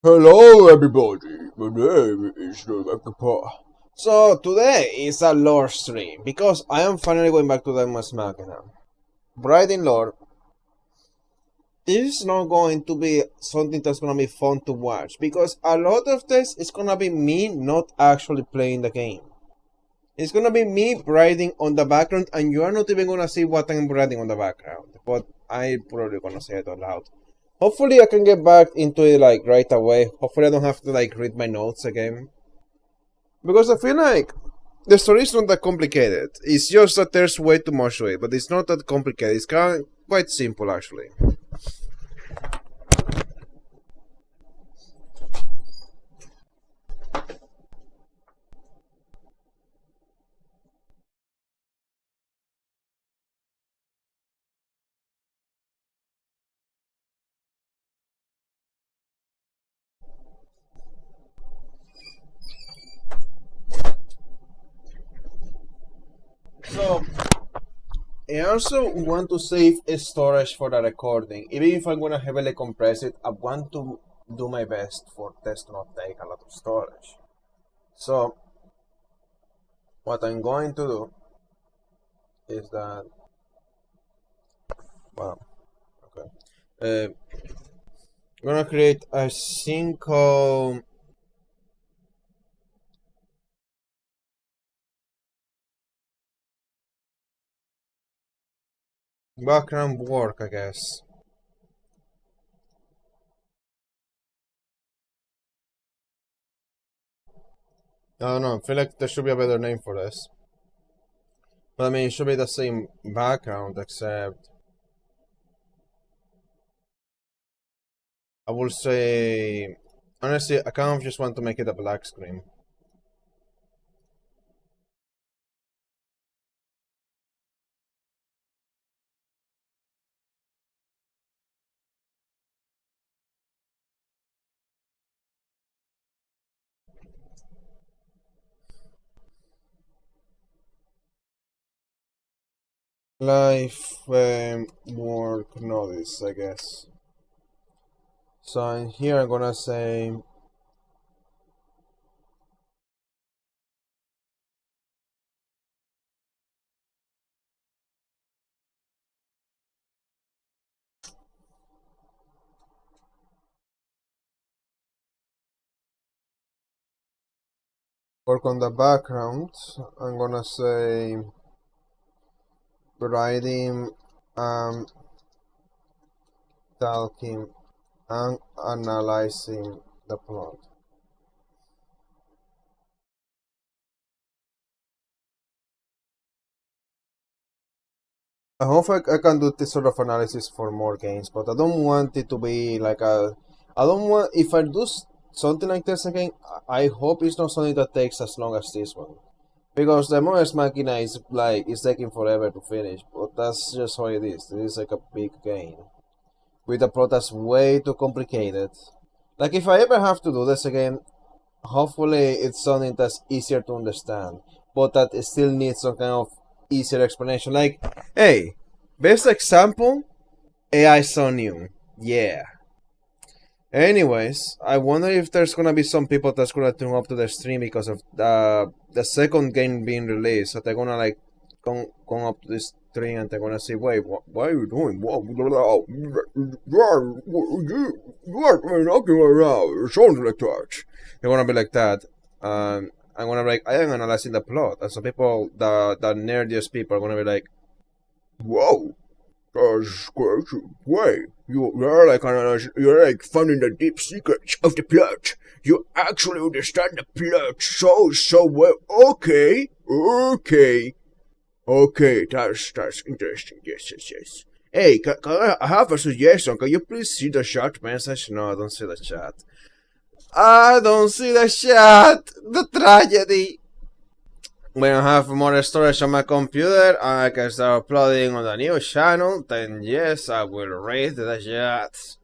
Hello everybody, my name is Directos. So today is a lore stream because I am finally going back to Daemon X Machina. Writing lore, this is not going to be something that's gonna be fun to watch because a lot of this is gonna be me not actually playing the game. It's gonna be me writing on the background and you are not even gonna see what I'm writing on the background. But I'm probably gonna say it out loud. Hopefully I can get back into it like right away. Hopefully I don't have to like read my notes again. Because I feel like the story is not that complicated. It's just that there's way too much to it, but it's not that complicated. It's kind of quite simple actually. So I also want to save storage for the recording. Even if I'm gonna heavily compress it, I want to do my best for this to not take a lot of storage. So what I'm going to do is that, well, okay, I'm gonna create a single background work, I guess. I don't know, I feel like there should be a better name for this. But I mean, it should be the same background, except I will say, honestly, I kind of just want to make it a black screen. Life work notice, I guess. So in here I'm gonna say work on the background. I'm gonna say writing, talking, and analyzing the plot. I hope I can do this sort of analysis for more games, but I don't want it to be like a. I don't want. If I do something like this again, I hope it's not something that takes as long as this one. Because the Daemon X Machina is like, it's taking forever to finish, but that's just how it is. It is like a big game. With a plot that's way too complicated. Like, if I ever have to do this again, hopefully it's something that's easier to understand, but that it still needs some kind of easier explanation. Like, hey, best example, AI so new. Yeah. Anyways, I wonder if there's gonna be some people that's gonna turn up to the stream because of the second game being released. So they're gonna like come up to this stream and they're gonna say, "Wait, what are you doing? What you are knocking around? It sounds like that." They're gonna be like that. I'm gonna be like, I am analyzing the plot, and some people, the nerdiest people, are gonna be like, "Whoa." Wait, you're like finding the deep secrets of the plot. You actually understand the plot so well. Okay, that's interesting. Yes. Hey, I have a suggestion. Can you please see the chat message? No, I don't see the chat. I don't see the chat. The tragedy. When I have more storage on my computer and I can start uploading on the new channel, then yes, I will read the chat.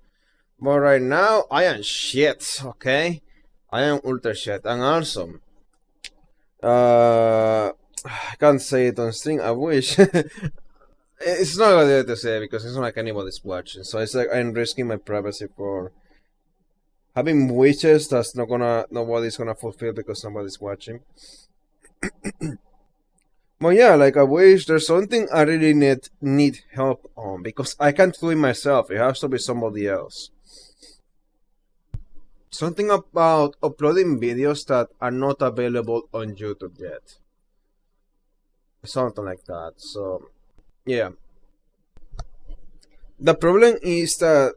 But right now, I am shit, okay? I am ultra shit. And also, I can't say it on stream, I wish. It's not good to say because it's not like anybody's watching, so it's like I'm risking my privacy for Having wishes that's nobody's gonna fulfill because nobody's watching. But yeah, like I wish there's something I really need help on because I can't do it myself. It has to be somebody else. Something about uploading videos that are not available on YouTube yet. Something like that. So yeah. The problem is that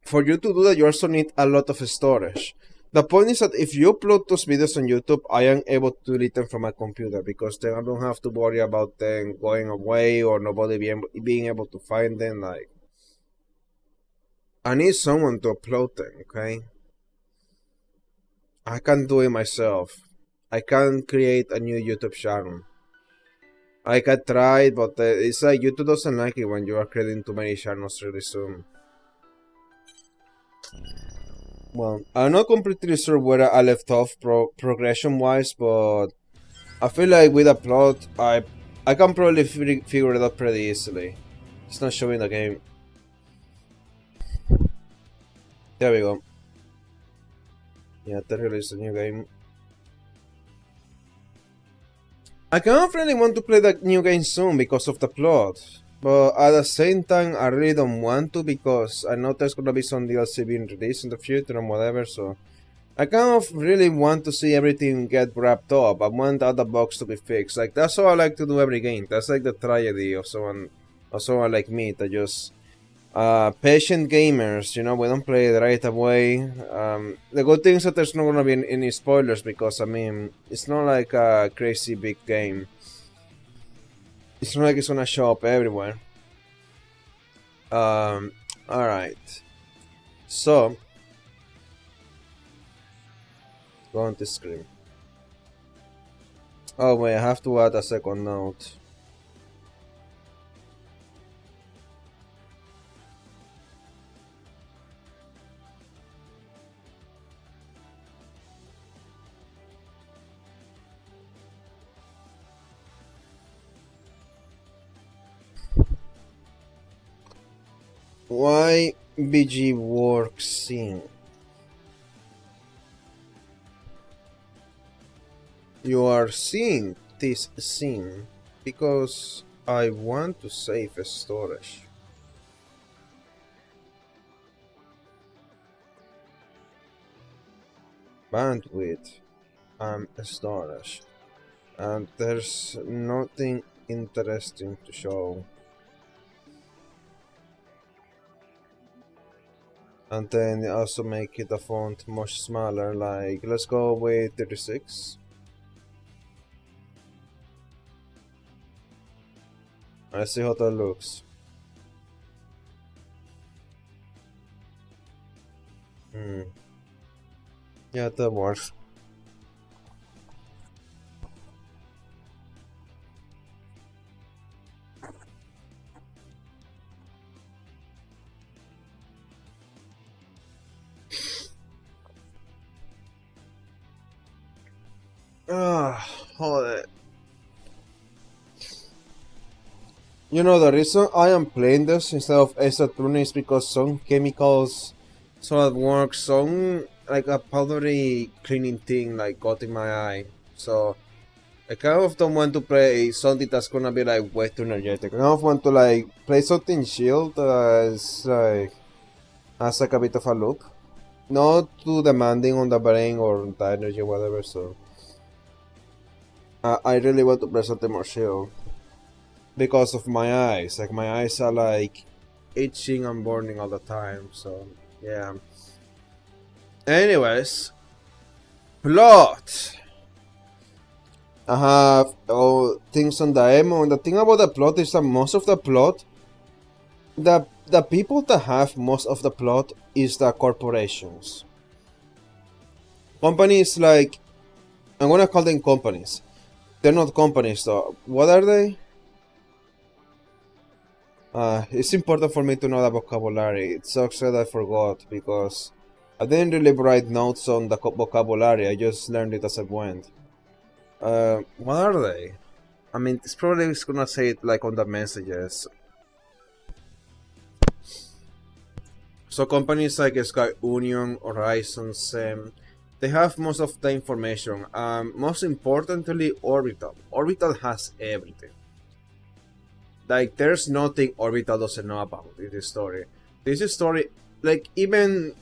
for you to do that, you also need a lot of storage. The point is that if you upload those videos on YouTube, I am able to delete them from my computer because then I don't have to worry about them going away or nobody being able to find them. Like, I need someone to upload them, okay? I can't do it myself. I can't create a new YouTube channel. I can try it, but it's like YouTube doesn't like it when you are creating too many channels really soon. Well, I'm not completely sure where I left off progression-wise, but I feel like with a plot, I can probably figure it out pretty easily. It's not showing the game. There we go. Yeah, they released a new game. I kind of really want to play that new game soon because of the plot. But at the same time, I really don't want to because I know there's gonna be some DLC being released in the future and whatever, so I kind of really want to see everything get wrapped up. I want the other bugs to be fixed. Like, that's how I like to do every game. That's like the tragedy of someone like me that just patient gamers, you know, we don't play it right away. The good thing is that there's not gonna be any spoilers because, I mean, it's not like a crazy big game. It's not like it's gonna show up everywhere. Alright. So, go on the screen. Oh wait, I have to add a second note. Why BG works scene? You are seeing this scene because I want to save storage. Bandwidth and storage. And there's nothing interesting to show. And then also make it a font much smaller, like let's go with 36. Let's see how that looks. Yeah, that works. Hold it. You know, the reason I am playing this instead of Saturn is because some chemicals, some at work, some like a powdery cleaning thing like got in my eye. So I kind of don't want to play something that's gonna be like way too energetic. I kind of want to like play something chill that's like has like a bit of a loop. Not too demanding on the brain or the energy or whatever, so I really want to play something more chill. Because of my eyes. Like my eyes are like itching and burning all the time, so yeah. Anyways, plot. I have things on Daemon. The thing about the plot is that most of the plot, the people that have most of the plot is the corporations. Companies like, I'm gonna call them companies. They're not companies though. What are they? It's important for me to know the vocabulary. It sucks that I forgot because I didn't really write notes on the vocabulary. I just learned it as I went. What are they? I mean, it's probably gonna say it like on the messages. So companies like Sky Union, Horizon, SEM, they have most of the information. Most importantly, Orbital. Orbital has everything. Like, there's nothing Orbital doesn't know about in this story. This story, like, even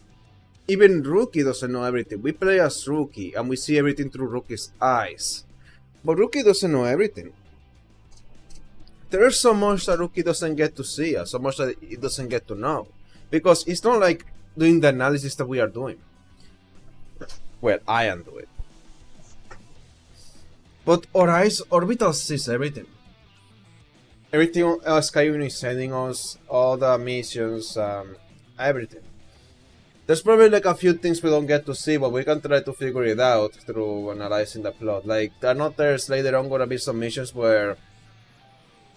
Rookie doesn't know everything. We play as Rookie, and we see everything through Rookie's eyes. But Rookie doesn't know everything. There's so much that Rookie doesn't get to see, so much that it doesn't get to know. Because it's not like doing the analysis that we are doing. Well, I am doing. But Orbital sees everything. Everything Sky Union is sending us, all the missions, everything. There's probably like a few things we don't get to see, but we can try to figure it out through analyzing the plot. Like, there's later on gonna be some missions where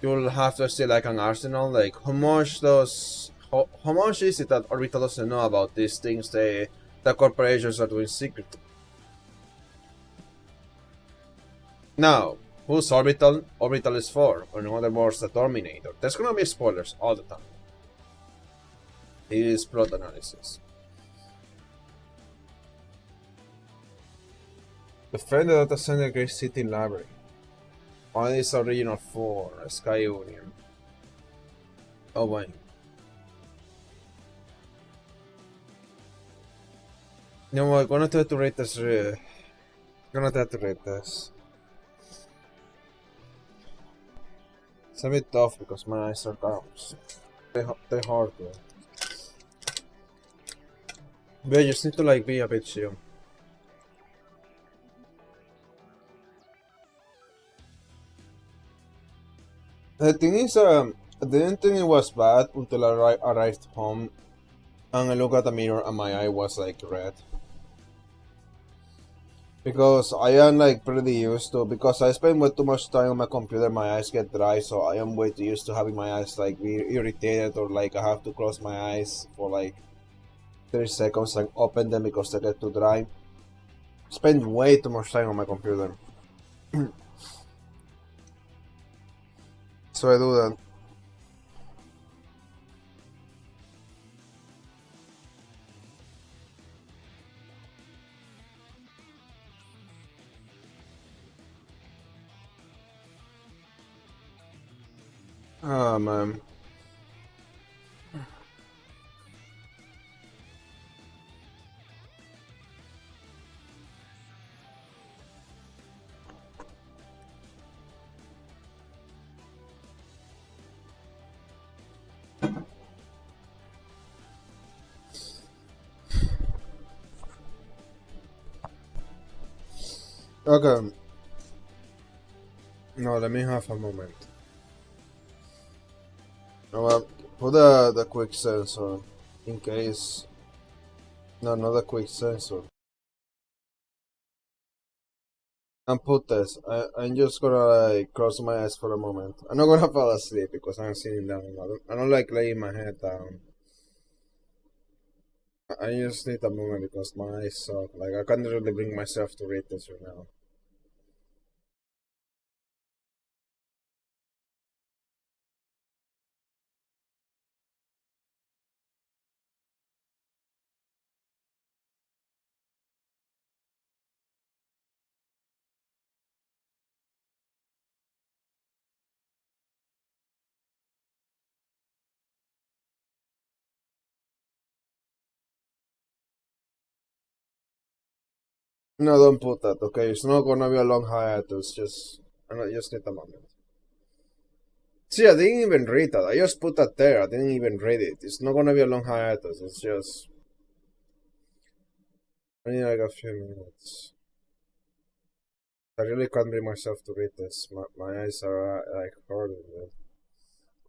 you'll have to see like an arsenal. Like, how much is it that Orbital doesn't know about these things the corporations are doing secretly? Now, who's Orbital? Orbital is 4, or in other words, the Terminator. There's gonna be spoilers all the time. It is plot analysis. Defend the data center Great City Library. One is original 4, Sky Union. Oh wait. No, I'm gonna try to rate this. It's a bit tough because my eyes are down. They're hard though. But I just need to like be a bit chill. The thing is, I didn't think it was bad until I arrived home and I looked at the mirror and my eye was like red. Because I am like pretty used to, because I spend way too much time on my computer, my eyes get dry, so I am way too used to having my eyes like be irritated, or like I have to close my eyes for like 30 seconds and open them because they get too dry. Spend way too much time on my computer. So I do that. Oh man. Okay. No, let me have a moment. Well, put the quick sensor in case. No, not the quick sensor. And put this. I'm just gonna like close my eyes for a moment. I'm not gonna fall asleep because I'm sitting down. I don't like laying my head down. I just need a moment because my eyes suck. Like, I can't really bring myself to read this right now. No, don't put that, okay? It's not gonna be a long hiatus, just... I just need a moment. See, I didn't even read that. I just put that there. I didn't even read it. It's not gonna be a long hiatus. It's just... I need like a few minutes. I really can't bring myself to read this. My eyes are like hurting.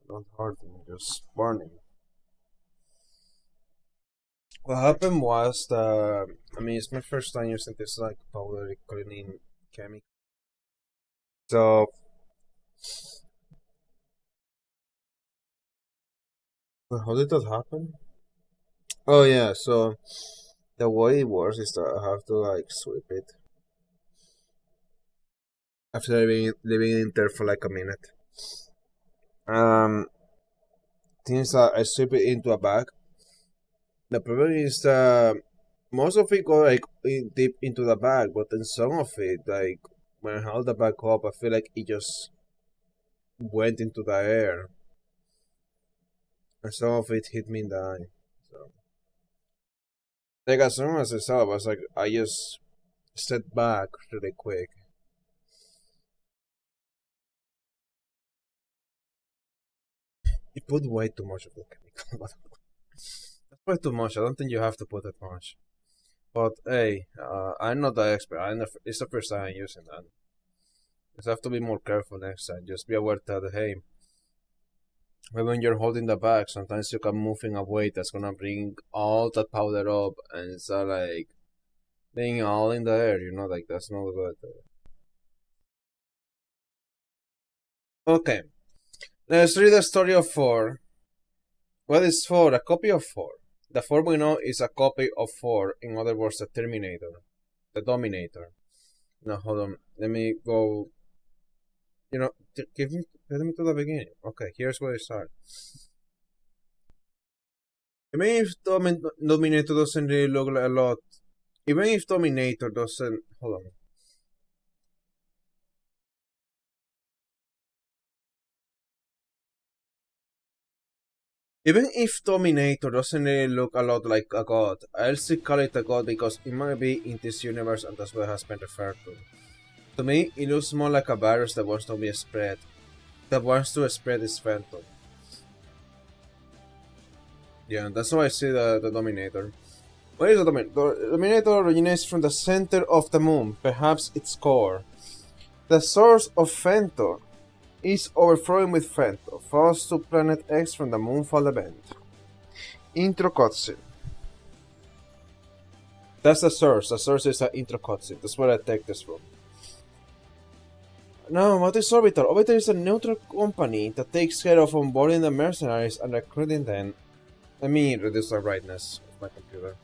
Not hurting, just burning. What happened was I mean, it's my first time using this like powder cleaning chemical. So how did that happen? Oh yeah, so the way it works is that I have to like sweep it after leaving it there for like a minute. Um, things that I sweep it into a bag, The problem is most of it go like deep into the bag, but then some of it, like when I held the bag up, I feel like it just went into the air, and some of it hit me in the eye. So, like as soon as I saw, it, I was like, I just stepped back really quick. You put way too much of the chemical, but that's way too much. I don't think you have to put that much. But hey, I'm not the expert. It's the first time I'm using that. Just have to be more careful next time. Just be aware that hey, when you're holding the bag, sometimes you can move in a way that's gonna bring all that powder up, and it's like being all in the air. You know, like that's not good. Okay, let's read the story of four. What is four? A copy of four. The four we know is a copy of four. In other words, the Terminator, the Dominator. Now hold on. Let me go. You know, get me to the beginning. Okay, here's where it starts. Even if Dominator doesn't really look like a lot, even if Dominator doesn't, hold on. Even if Dominator doesn't really look a lot like a god, I'll still call it a god because it might be in this universe and that's what it has been referred to. To me, it looks more like a virus that wants to be spread. That wants to spread its phantom. Yeah, that's how I see the Dominator. What is the Dominator? The Dominator originates from the center of the moon, perhaps its core. The source of Fentor is overflowing with Fentor, falls to planet X from the Moonfall event. Intro cutscene. That's the source. The source is an intro cutscene. That's where I take this from. Now, what is Orbital? Orbital is a neutral company that takes care of onboarding the mercenaries and recruiting them. Let me reduce the brightness of my computer.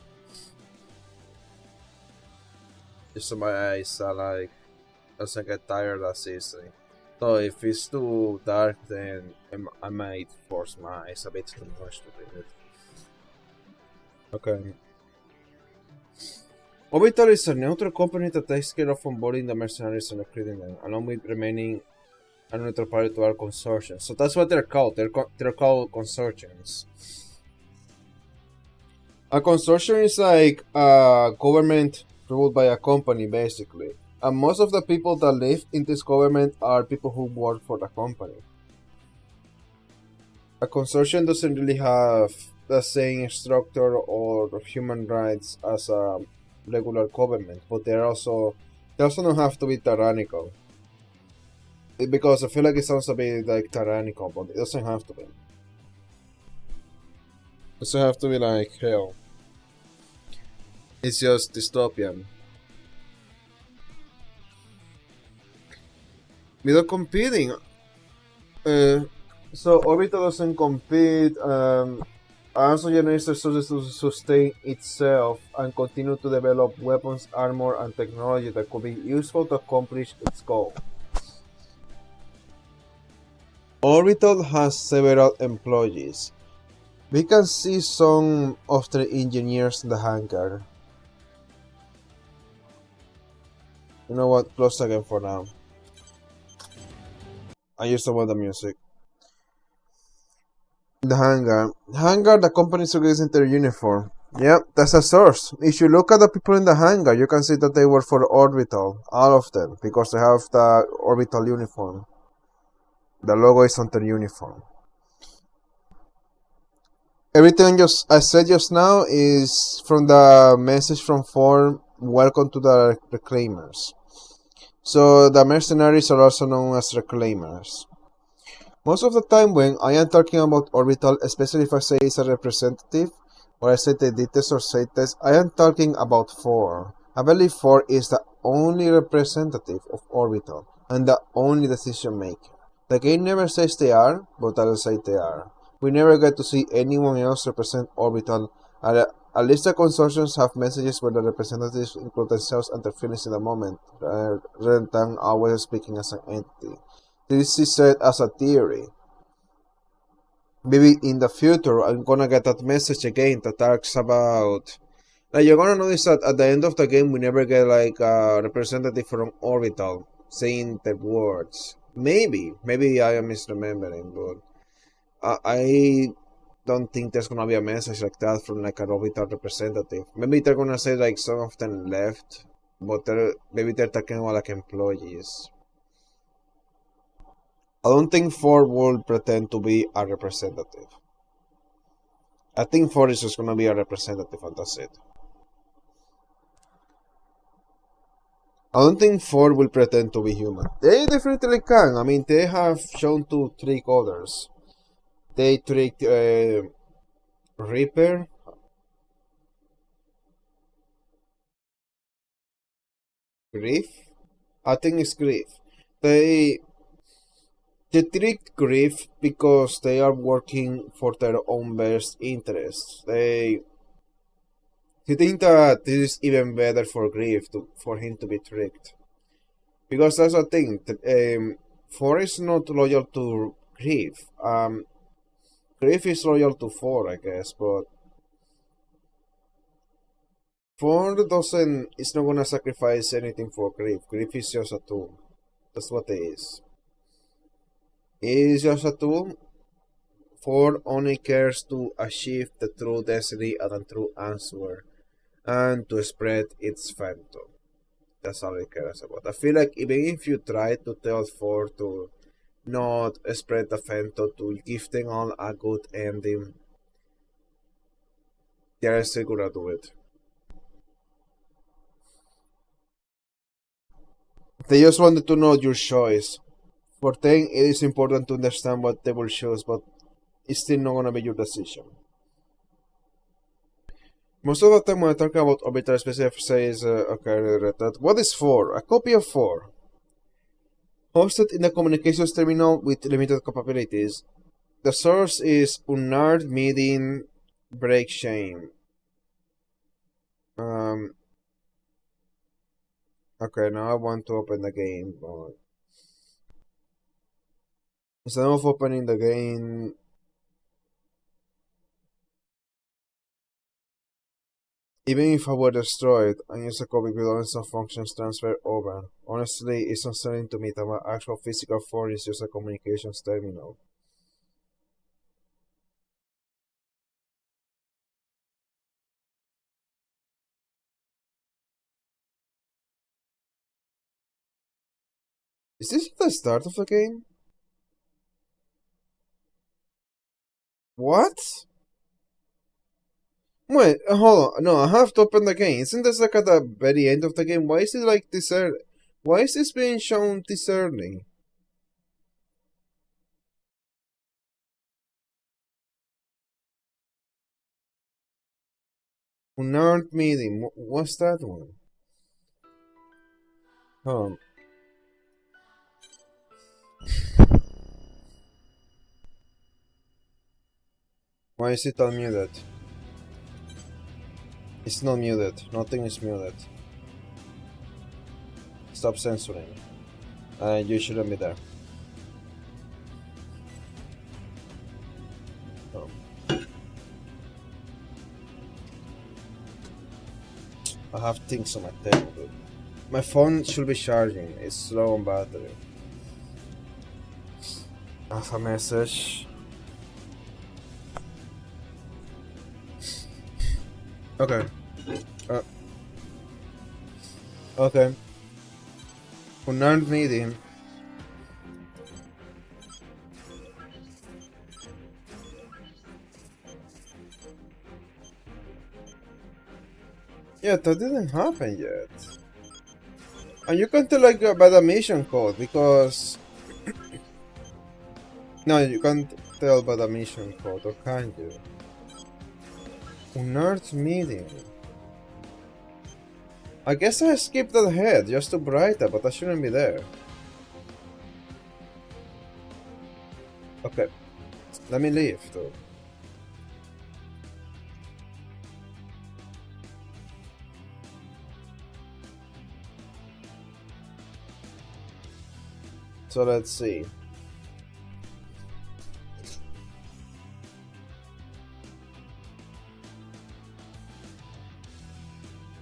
Just so my eyes are like doesn't get tired as easily. So if it's too dark, then I might force my eyes a bit too much to read it. Okay. Orbital is a neutral company that takes care of onboarding the mercenaries and recruiting them, along with remaining a neutral party to our consortium. So that's what they're called. They're called consortiums. A consortium is like a government ruled by a company, basically. And most of the people that live in this government are people who work for the company. A consortium doesn't really have the same structure or human rights as a regular government, but they also don't have to be tyrannical. Because I feel like it sounds a bit like tyrannical, but it doesn't have to be. It doesn't have to be like hell. It's just dystopian. Without competing. So Orbital doesn't compete. Also generates resources to sustain itself and continue to develop weapons, armor, and technology that could be useful to accomplish its goal. Orbital has several employees. We can see some of the engineers in the hangar. You know what? Close again for now. I just don't want the music. The hangar, the company is releasing their uniform. Yep, that's a source. If you look at the people in the hangar, you can see that they work for Orbital. All of them, because they have the Orbital uniform. The logo is on their uniform. Everything I said just now is from the message from Form, welcome to the Reclaimers. So the mercenaries are also known as Reclaimers. Most of the time when I am talking about Orbital, especially if I say it's a representative, or I say they did this or say this, I am talking about 4. I believe 4 is the only representative of Orbital, and the only decision maker. The game never says they are, but I'll say they are. We never get to see anyone else represent Orbital, and at least the consortiums have messages where the representatives include themselves and their feelings in the moment, rather than always speaking as an entity. This is said as a theory. maybe in the future I'm gonna get that message again that talks about, like, you're gonna notice that at the end of the game we never get like a representative from Orbital saying the words. Maybe I am misremembering, but I don't think there's gonna be a message like that from like an Orbital representative. Maybe they're gonna say like some of them left, but maybe they're talking about like employees. I don't think Ford will pretend to be a representative. I think Ford is just gonna be a representative and that's it. I don't think Ford will pretend to be human. They definitely can. I mean, they have shown to trick others. They tricked Reaper. Grief? I think it's Grief. They tricked Grief because they are working for their own best interests. They think that this is even better for Grief for him to be tricked. Because that's the thing. Ford is not loyal to Grief. Grief is loyal to Ford, I guess, but Ford is not gonna sacrifice anything for Grief. Grief is just a tool. That's what it is. It is just a tool. Ford only cares to achieve the true destiny and the true answer, and to spread its phantom. That's all it cares about. I feel like even if you try to tell Ford to not spread the phantom, to give them all a good ending, they're still gonna do it. They just wanted to know your choice. For them, it is important to understand what they will choose, but it's still not gonna be your decision. Most of the time when I talk about orbital specific says, okay, that what is 4? A copy of 4. Hosted in the communications terminal with limited capabilities. The source is unart meeting break shame. Okay, now I want to open the game, but instead of opening the game, even if I were destroyed and use a copy with some functions transfer over, honestly, it's unsettling to me that my actual physical form is just a communications terminal. Is this the start of the game? What? Wait, hold on. No, I have to open the game. Isn't this like at the very end of the game? Why is it like this early? Why is this being shown this early? Unarmed meeting. What's that one? Oh. Why is it unmuted? It's not muted. Nothing is muted. Stop censoring. You shouldn't be there. Oh. I have things on my table, dude. My phone should be charging. It's low on battery. I have a message. Okay. Okay. Unarmed meeting. Yeah, that didn't happen yet. And you can't tell like by the mission code because no, you can't tell by the mission code, or can you? Unarmed meeting. I guess I skipped ahead just to brighten, but I shouldn't be there. Okay, let me leave though. So let's see.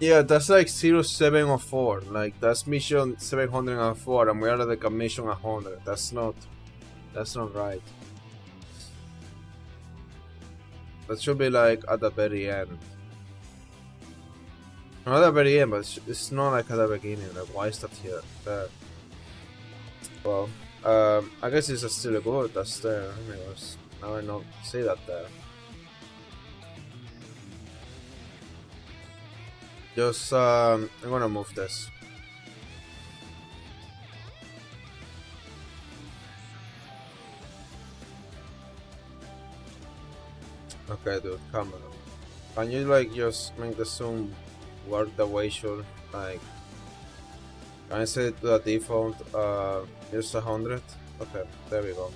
Yeah, that's like 0704. Like that's mission 704, and we are like a mission 100. That's not right. That should be like at the very end. Not at the very end, but it's not like at the beginning. Like why is that here? There. Well, I guess it's still good. That's there. Anyways, now I don't see that there. Just I'm gonna move this. Okay, dude, come on. Can you like just make the zoom work the way it should? Like, can I set it to the default? Just 100. Okay, there we go.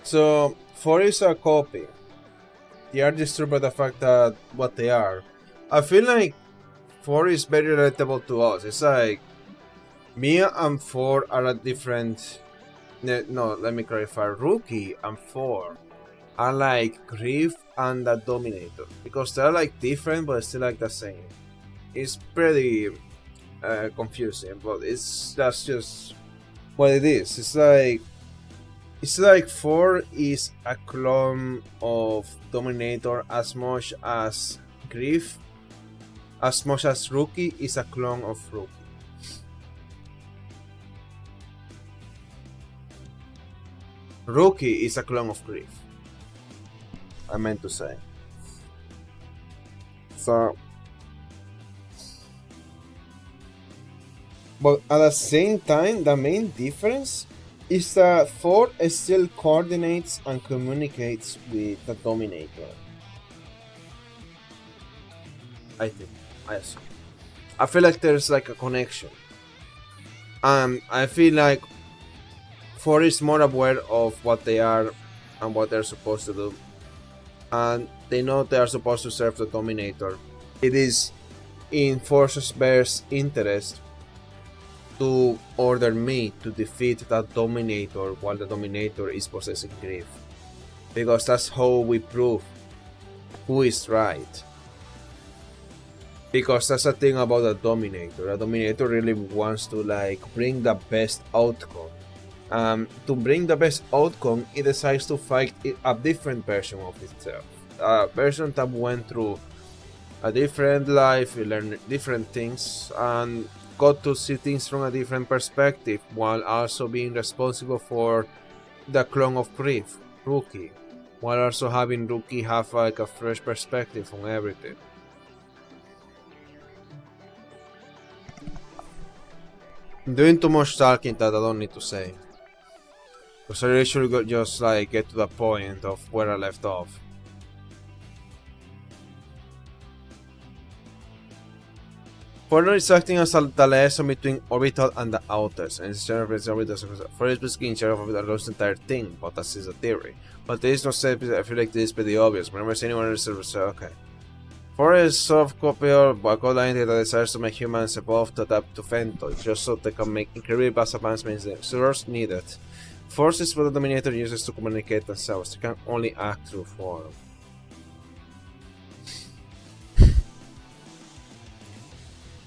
So, 4 is a copy. They are disturbed by the fact that what they are. I feel like 4 is very relatable to us. It's like me and 4 are a different. No, let me clarify. Rookie and 4 are like Grief and the Dominator because they're like different but still like the same. It's pretty confusing, but that's just what it is. It's like 4 is a clone of Dominator as much as Grief, as much as Rookie is a clone of Rookie. Rookie is a clone of Grief. I meant to say. So, but at the same time, the main difference is that 4 still coordinates and communicates with the Dominator. I think. I assume. I feel like there's like a connection. I feel like 4 is more aware of what they are and what they're supposed to do. And they know they are supposed to serve the Dominator. It is in 4's best interest to order me to defeat that Dominator while the Dominator is possessing Grief. Because that's how we prove who is right. Because that's the thing about the Dominator. The Dominator really wants to like bring the best outcome. To bring the best outcome, it decides to fight a different version of itself. A version that went through a different life, learned different things, and got to see things from a different perspective while also being responsible for the clone of Grief, Rookie, while also having Rookie have like a fresh perspective on everything. I'm doing too much talking that I don't need to say. Because I really should just like get to the point of where I left off. Further is acting as the liaison between orbital and the outers, and instead of orbitals, for is basically in charge of orbital the entire thing, but that is a theory. But there is no set, I feel like this is pretty obvious. Whenever anyone else say, okay. 4 is sort of copy or a entity that desires to make humans evolve to adapt to Femtoid, just so they can make incredibly vast advancements in the servers needed. 4 is what the Dominator uses to communicate themselves, they can only act through form.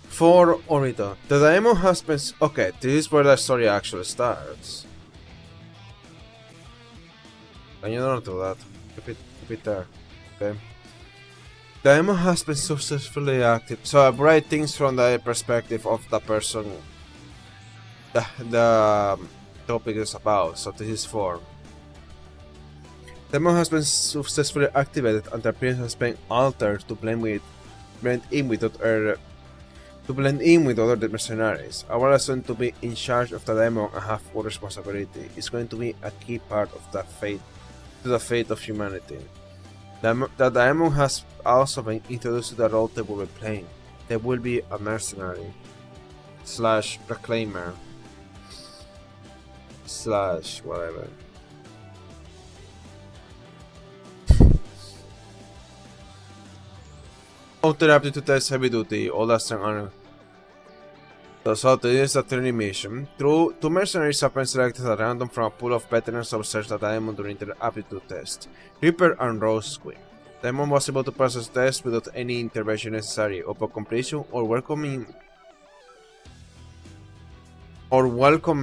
For Orbital, the Daemon has been. Okay, this is where the story actually starts. Can you not do that? Keep it there. Okay. Daemon has been successfully active. So I write things from the perspective of the person the topic is about. So this is 4. Daemon has been successfully activated and the appearance has been altered to blend in with other mercenaries. Our is going to be in charge of the Daemon and have full responsibility. It's going to be a key part of the fate of humanity. The Daemon has also been introduced to the role they will be playing. They will be a mercenary / reclaimer slash whatever. Outer aptitude test heavy duty, all that strength honor. So to use a training mission, two mercenaries have been selected at random from a pool of veterans observed at Daemon during their aptitude test. Reaper and Rose Queen. Daemon was able to pass the test without any intervention necessary. Upon completion or welcome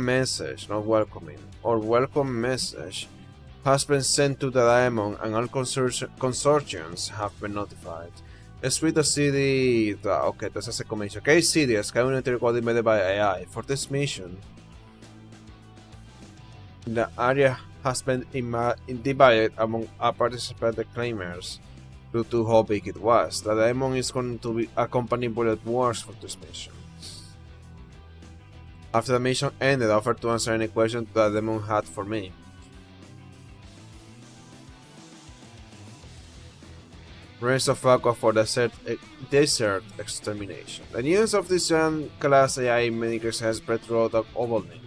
message, not welcoming, or welcome message has been sent to the Daemon and all consortiums have been notified. Speed the city. Okay, that's a second mission. Okay, city, a sky unit coordinated by AI. For this mission, the area has been divided among participating claimers due to how big it was. The Daemon is going to be accompanying bullet wars for this mission. After the mission ended, I offered to answer any questions that the Daemon had for me. Race of Aqua for desert extermination. The news of this giant class AI minikers has spread throughout the Oval-Link.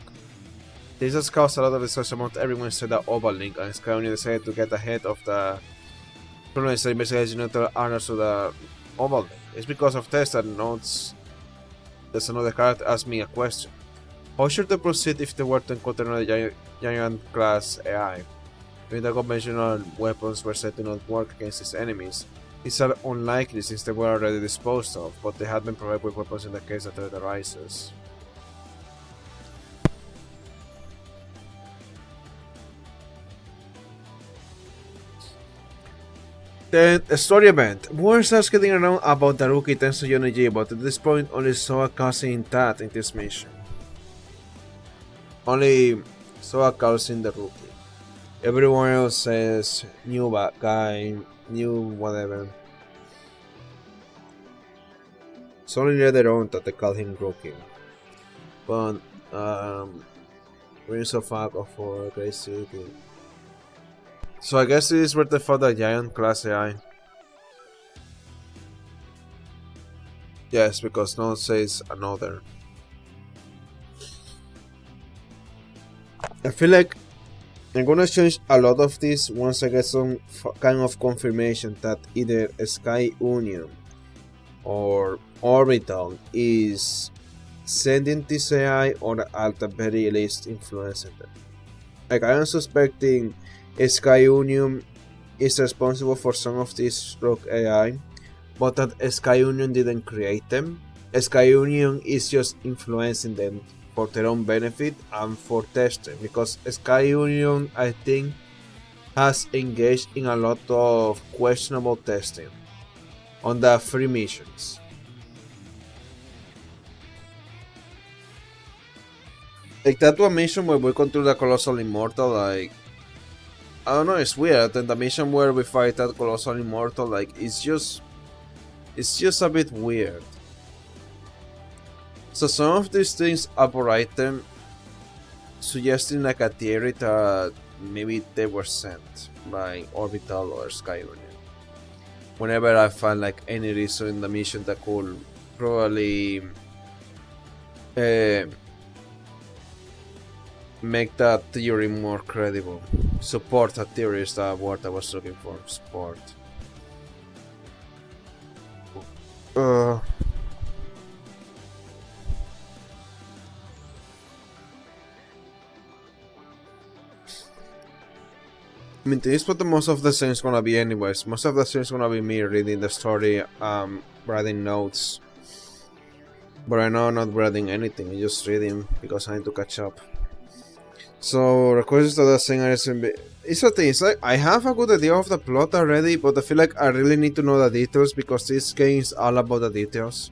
This has caused a lot of discussion among everyone inside the Oval-Link, and Skyrim decided to get ahead of the problems that basically neutral honors to the Oval-Link. It's because of this that notes there's another character asked me a question. How should they proceed if they were to encounter another giant class AI? When the conventional weapons were said to not work against his enemies, it's unlikely since they were already disposed of, but they had been provided with weapons in the case that threat arises. Then, a story event. Word starts getting around about the rookie Tenso Yoneji, but at this point only saw a cousin Tat in this mission. Only saw a cousin the rookie. Everyone else says new bad guy, new whatever. It's only later on that they call him rookie. But Rings of Aqua for Great City. So I guess this is where they found the giant class AI. Yes, because no one says another. I feel like I'm gonna change a lot of this once I get some kind of confirmation that either Sky Union or Orbital is sending this AI or at the very least influencing them. Like I am suspecting Sky Union is responsible for some of this rogue AI, but that Sky Union didn't create them. Sky Union is just influencing them for their own benefit and for testing, because Sky Union I think has engaged in a lot of questionable testing on the free missions. Like that one mission where we control the Colossal Immortal, like I don't know, it's weird. And the mission where we fight that Colossal Immortal, like it's just a bit weird. So some of these things operate them, suggesting like a theory that maybe they were sent by Orbital or Sky Union. Whenever I find like any reason in the mission that could probably make that theory more credible. Support that theory is the word I was looking for. Support. I mean, this is what most of the scene is gonna be anyways. Most of the scene is gonna be me reading the story, writing notes. But right now I'm not writing anything, I'm just reading because I need to catch up. So, request to the singer is it's a thing, it's like I have a good idea of the plot already, but I feel like I really need to know the details because this game is all about the details.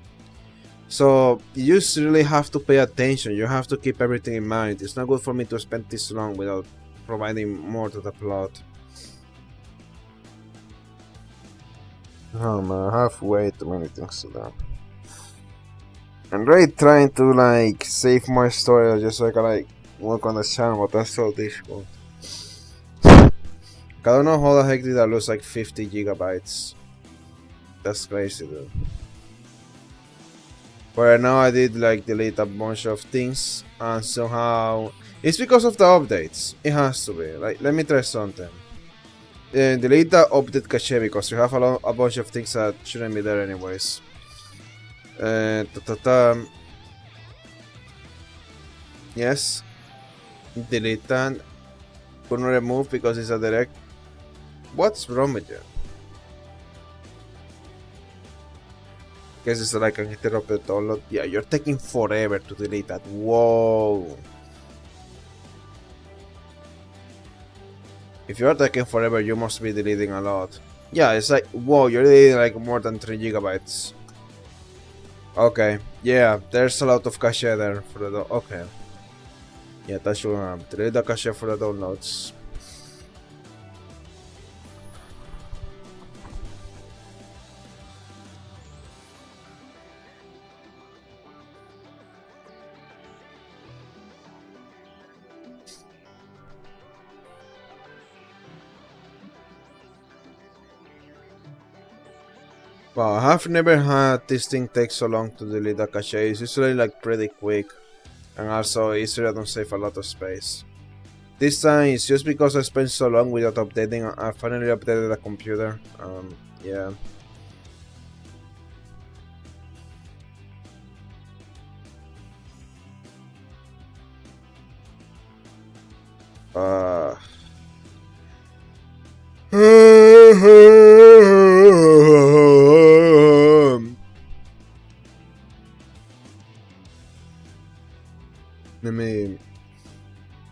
So, you just really have to pay attention, you have to keep everything in mind. It's not good for me to spend this long without providing more to the plot. Oh man, I have way too many things to do. I'm really trying to like save my story just so I can like work on the channel, but that's so difficult. I don't know how the heck did I lose like 50 gigabytes. That's crazy dude. But right now I did like delete a bunch of things, and somehow it's because of the updates. It has to be. Like, let me try something. Delete the update cache because you have a bunch of things that shouldn't be there anyways. Yes. Delete that. Couldn't remove because it's a direct. What's wrong with you? Guess it's like an interrupted download. Yeah, you're taking forever to delete that. Whoa. If you're taking forever, you must be deleting a lot. Yeah, it's like, whoa, you're deleting like more than 3 gigabytes. Okay, yeah, there's a lot of cache there for the okay. Yeah, that should delete the cache for the downloads. Wow, I have never had this thing take so long to delete the cache. It's usually like pretty quick, and also easier to save a lot of space. This time it's just because I spent so long without updating. I finally updated the computer. Yeah.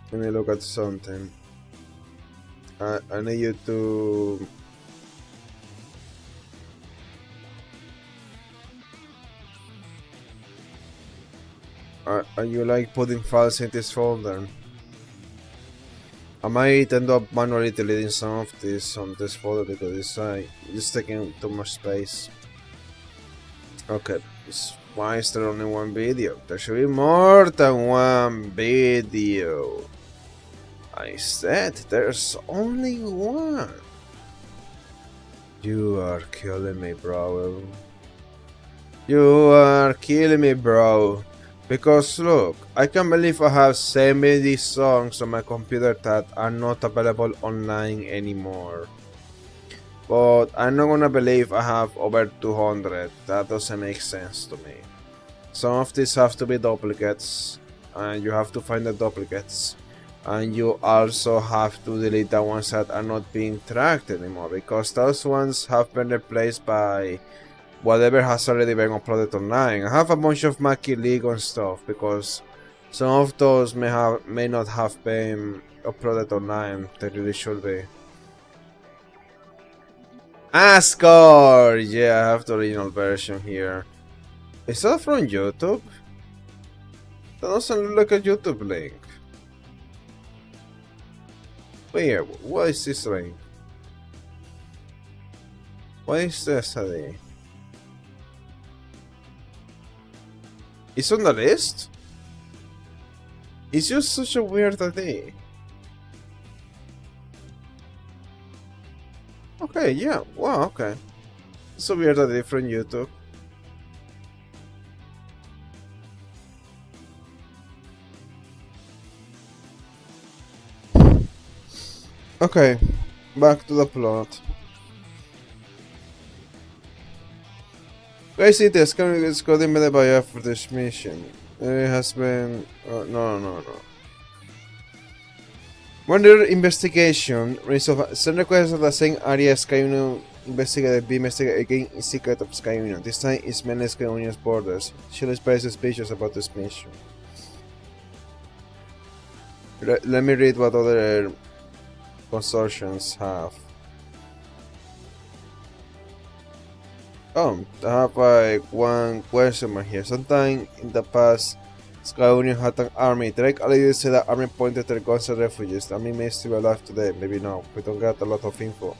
Let me look at something. I need you to. Are you like putting files in this folder? I might end up manually deleting some of this on this folder because it's just taking too much space. Okay, why is there only one video? There should be more than one video. I said there's only one. You are killing me, bro. You are killing me, bro. Because look, I can't believe I have 70 songs on my computer that are not available online anymore. But I'm not gonna believe I have over 200. That doesn't make sense to me. Some of these have to be duplicates, and you have to find the duplicates. And you also have to delete the ones that are not being tracked anymore, because those ones have been replaced by whatever has already been uploaded online. I have a bunch of Mackie League and stuff because some of those may not have been uploaded online. They really should be. Ascor! Yeah, I have the original version here. Is that from YouTube? That doesn't look like a YouTube link. Where? What is this link? What is this today? It's on the list? It's just such a weird idea. Okay, yeah, wow, okay. It's a weird idea from YouTube. Okay, back to the plot. Guys, it is currently it's got invented by you for this mission. It has been. No. When the investigation resolve some requests of the same area Sky Union investigated be investigated again in secret of Sky Union. This time it's mainly Sky Union's borders. She is very suspicious about this mission. Let me read what other consortiums have. Oh, I have like one question mark here. Sometime in the past, Sky Union had an army. Direct allies said the army pointed their guns at refugees. The army may still be alive today, maybe no. We don't get a lot of info on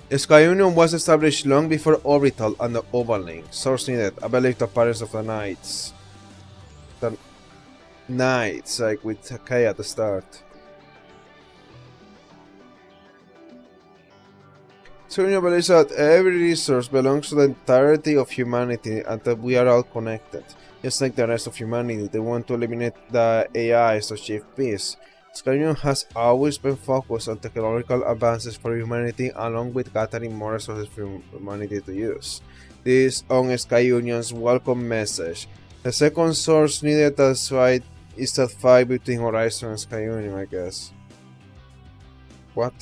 it. Sky Union was established long before Orbital and the Overlink. Source needed. I believe the parents of the Knights. The Knights, like with K at the start. Skyrim believes that every resource belongs to the entirety of humanity and that we are all connected. Just like the rest of humanity, they want to eliminate the AIs to achieve peace. Skyrim has always been focused on technological advances for humanity along with gathering more resources for humanity to use. This on Sky Union's welcome message. The second source needed as fight is that fight between Horizon and Sky Union, I guess. What?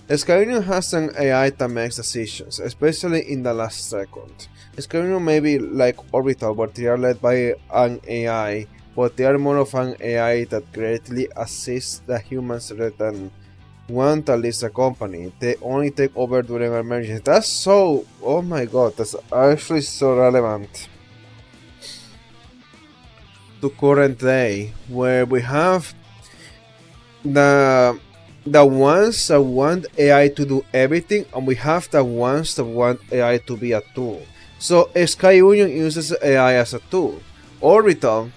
Skyrim has an AI that makes decisions, especially in the last second. Skyrim may be like Orbital, but they are led by an AI, but they are more of an AI that greatly assists the humans rather than one that leads the company. They only take over during emergencies. That's so... oh my god, that's actually so relevant to current day, where we have the ones that want AI to do everything, and we have the ones that want AI to be a tool. So Sky Union uses AI as a tool. Orbital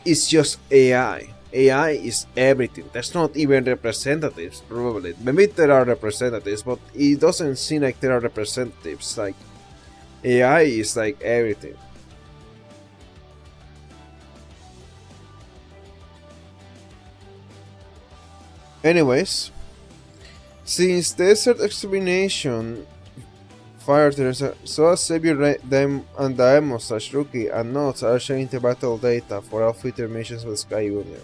is just AI. AI is everything. There's not even representatives, probably. Maybe there are representatives, but it doesn't seem like there are representatives. Like, AI is like everything. Anyways, since Desert Extermination fighters so as Savior them and Daemon Rookie and Notes are sharing the battle data for all future missions with Sky Union.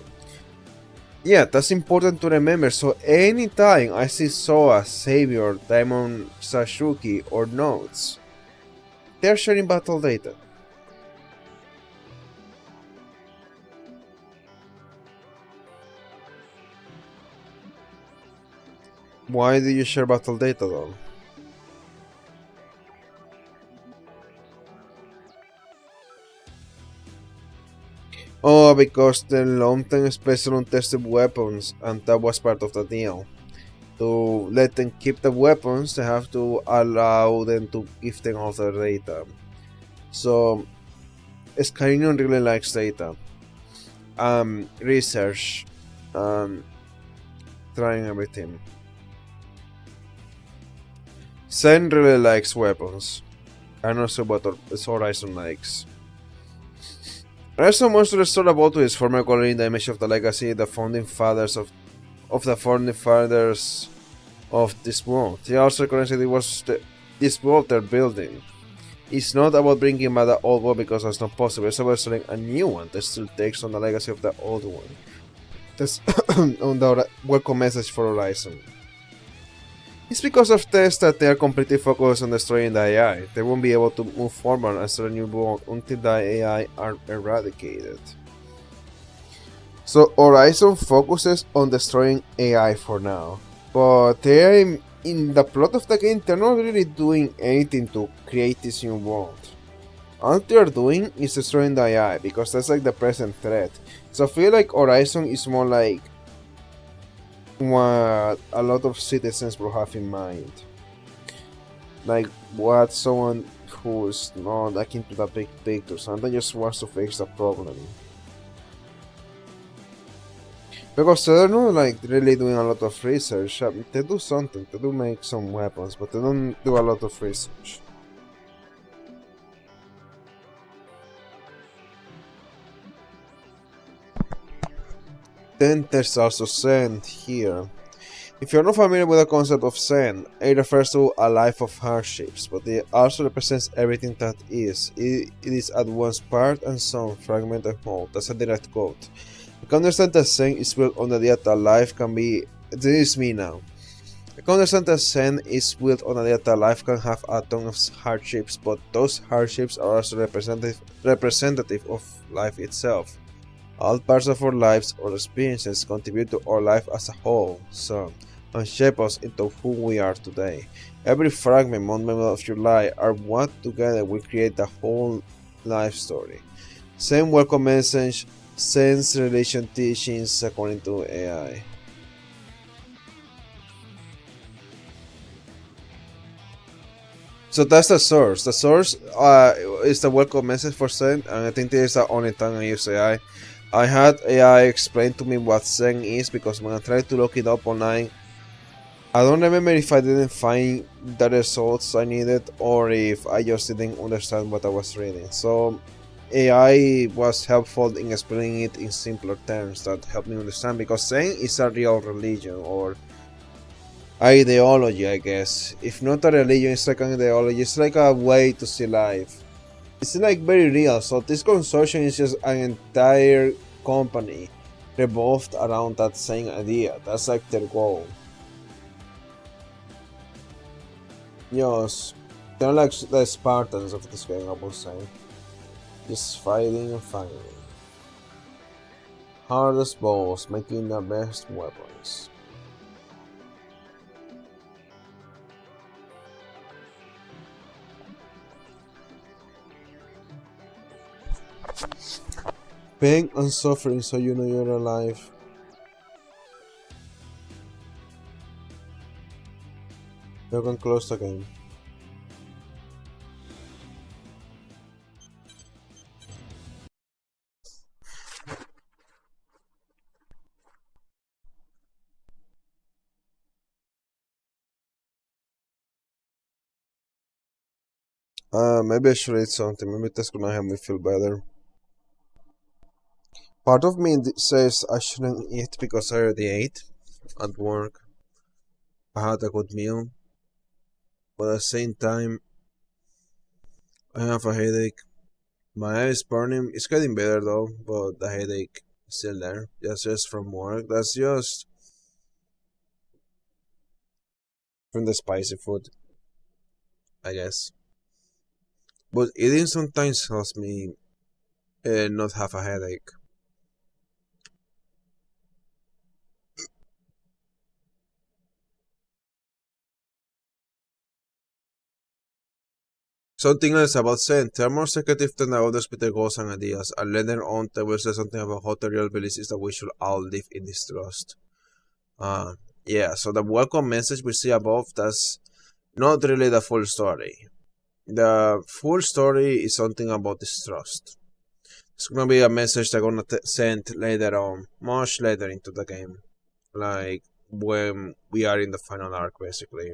Yeah, that's important to remember, so anytime I see Soa, Savior, Daemon Rookie or Notes, they're sharing battle data. Why do you share battle data though? Oh, because the long-term special untested weapons, and that was part of the deal. To let them keep the weapons, they have to allow them to give them all their data. So, Skyrim really likes data. Research, trying everything. Zen really likes weapons. And also what Horizon likes. Horizon wants to restore the vault to its former glory in the image of the legacy, the founding fathers of the founding fathers of this world. They also recognize that it was this world they're building. It's not about bringing back the old world because that's not possible. It's about starting a new one that still takes on the legacy of the old one. That's on the welcome message for Horizon. It's because of this that they are completely focused on destroying the AI. They won't be able to move forward and start a new world until the AI are eradicated. So Horizon focuses on destroying AI for now. But they're in the plot of the game, they're not really doing anything to create this new world. All they're doing is destroying the AI because that's like the present threat. So I feel like Horizon is more like what a lot of citizens will have in mind. Like what someone who's not like into the big picture, someone just wants to fix the problem. Because they're not like really doing a lot of research. They do something, they do make some weapons, but they don't do a lot of research. Then there's also Zen here. If you're not familiar with the concept of Zen, it refers to a life of hardships, but it also represents everything that is. It is at once part and some fragment and whole. That's a direct quote. You can understand that Zen is built on the idea that life can be... This is me now. You can understand that Zen is built on the idea that life can have a ton of hardships, but those hardships are also representative of life itself. All parts of our lives or experiences contribute to our life as a whole, so, and shape us into who we are today. Every fragment, moment of your life are what together will create the whole life story. Same welcome message, sense relation teachings according to AI. So that's the source. The source is the welcome message for Zen, and I think this is the only time I use AI. I had AI explain to me what Zen is because when I tried to look it up online, I don't remember if I didn't find the results I needed or if I just didn't understand what I was reading. So AI was helpful in explaining it in simpler terms that helped me understand, because Zen is a real religion or ideology, I guess. If not a religion, it's like an ideology. It's like a way to see life. It's like very real. So this consortium is just an entire company revolved around that same idea. That's like their goal. Yes, they're like the Spartans of this game, I would say. Just fighting and fighting. Hardest bows, making the best weapons. Pain and suffering so you know you're alive. You can close the game. Maybe I should eat something. Maybe that's gonna help me feel better. Part of me says I shouldn't eat because I already ate at work. I had a good meal, but at the same time, I have a headache. My eye is burning. It's getting better though, but the headache is still there. That's just from work. That's just from the spicy food, I guess. But eating sometimes helps me not have a headache. Something else about Zen. They're more secretive than the others with their goals and ideas, and later on they will say something about how the real belief is that we should all live in distrust. Uh, yeah, so the welcome message we see above, that's not really the full story. The full story is something about distrust. It's gonna be a message they're gonna send later on, much later into the game. Like when we are in the final arc, basically.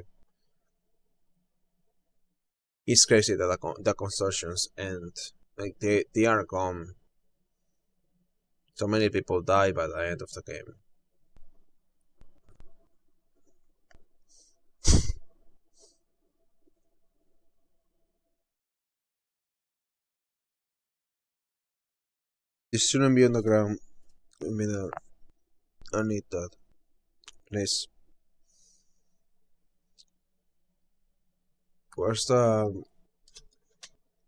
It's crazy that the consortiums and like they are gone. So many people die by the end of the game. This shouldn't be on the ground. I mean, I need that. Please. Where's the...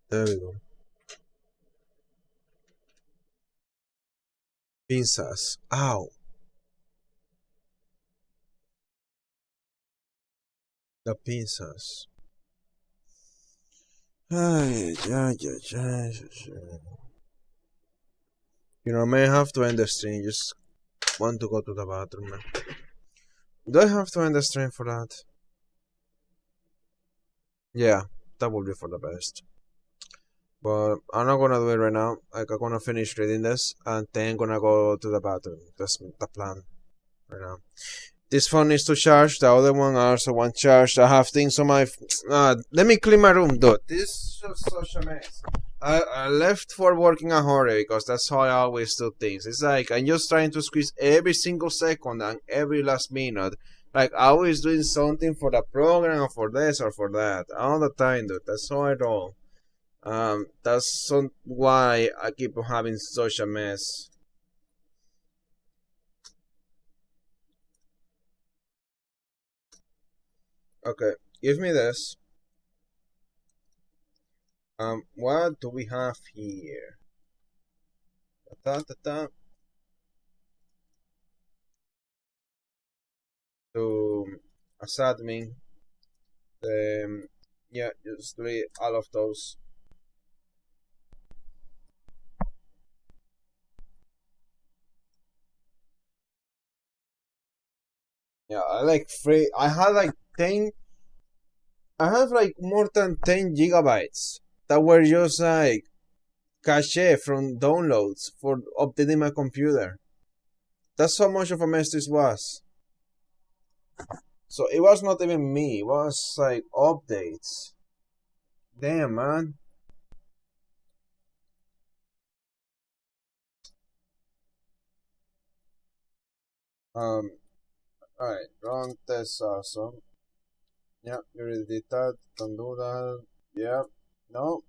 There we go. Pinzas. Ow. The pinzas. Ay, ay. You know, I may have to end the stream. Just want to go to the bathroom, man. Do I have to end the stream for that? Yeah, that would be for the best. But I'm not gonna do it right now. Like, I'm gonna finish reading this and then gonna go to the bathroom. That's the plan right now. This phone needs to charge. The other one also wants charged. I have things on my. Let me clean my room, dude. This is just such a mess. I left for work in a hurry because that's how I always do things. It's like I'm just trying to squeeze every single second and every last minute. Like always doing something for the program or for this or for that. All the time, dude. That's how I roll. That's why I keep having such a mess. Okay, give me this. What do we have here? Ta ta ta. To as admin, yeah, just delete all of those. Yeah, I like free. I had like 10. I have like more than 10 gigabytes that were just like cache from downloads for updating my computer. That's how much of a mess this was. So it was not even me. It was like updates. Damn, man. Alright, run test awesome. Yep, you already did that. Don't do that. Yep. No.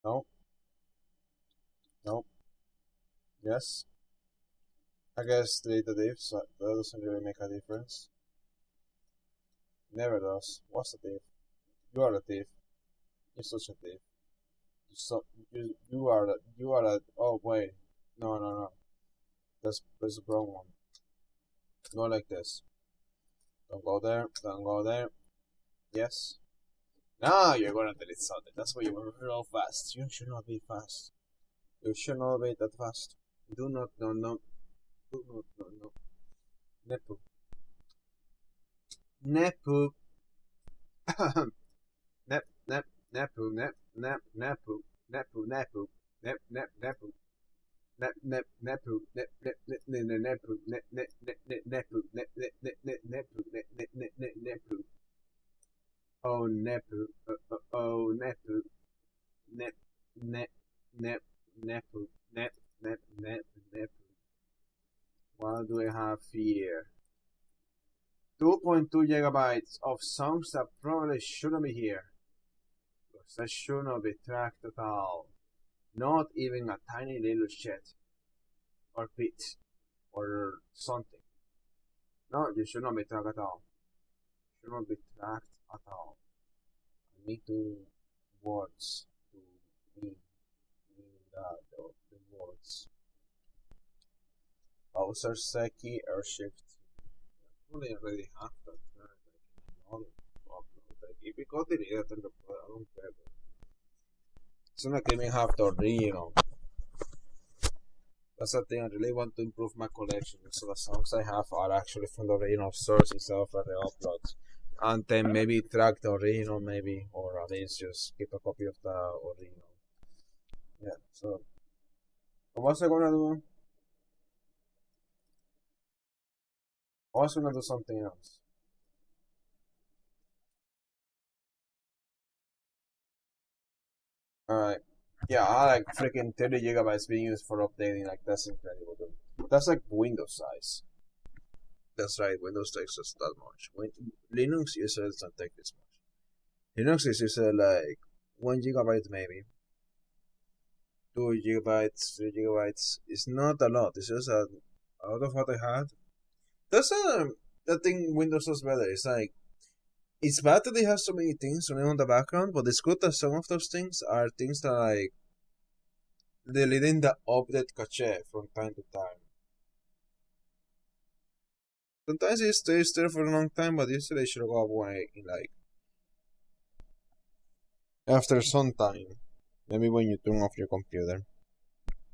No. No. Yes. I guess delete the diff, so that doesn't really make a difference. Never does. What's the diff? You are a thief. You're such a thief. You are a oh wait. No. That's the wrong one. Go like this. Don't go there. Don't go there. Yes. Now you're gonna delete something. That's why you were real fast. You should not be fast. You should not be that fast. Do not no. Do not no. Nepu. Nepu. Nepu. Nepu. Oh nepu, oh nepu, nepu. What do I have here? 2.2 gigabytes of songs that probably shouldn't be here. Because that should not be tracked at all. Not even a tiny little shit. Or bit. Or something. No, you should not be tracked at all. Should not be tracked at all. I need to words to mean the words. Bowser Seki Airshift. Probably already have that. If it got deleted, I don't care. It's not like I even have the original. That's the thing, I really want to improve my collection, so the songs I have are actually from the original source instead of the uploads. And then maybe track the original, maybe, or at least just keep a copy of the original. Yeah, so. What's I gonna do? I was gonna do something else. Alright. Yeah, I like freaking 30 gigabytes being used for updating, like that's incredible, dude. That's like Windows size. That's right, Windows takes us that much. Linux uses don't take this much. Linux is usually like 1 gigabyte maybe. 2 gigabytes, 3 gigabytes. It's not a lot, it's just out of what I had. That's the thing Windows does better. It's like, it's bad that it has so many things running on the background, but it's good that some of those things are things that like deleting the update cache from time to time. Sometimes it stays there for a long time, but usually it should go away in like after some time. Maybe when you turn off your computer.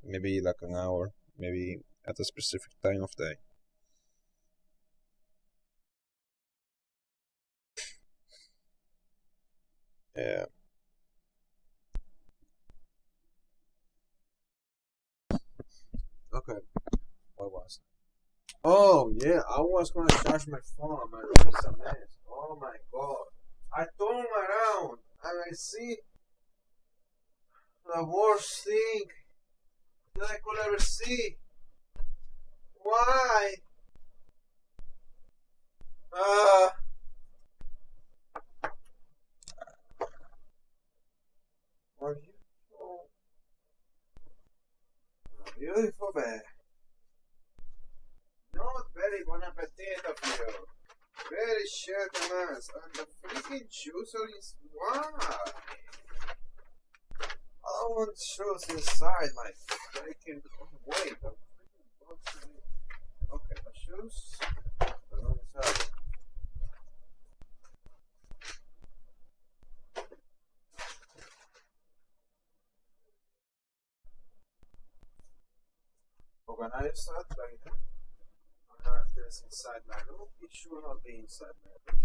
Maybe like an hour. Maybe at a specific time of day. Yeah. Okay. What was it? Oh yeah, I was gonna charge my phone. My room is a mess. Oh my god. I turn around and I see the worst thing that I could ever see. Why? Are you so beautiful, babe? Not very bon appetit of you. Very shit ass. And the freaking shoes are in. Why? I want shoes inside my freaking. Wait, the freaking box. Okay, the shoes. Are inside. Organize that right now. I don't know if there's inside my room. It should not be inside my room.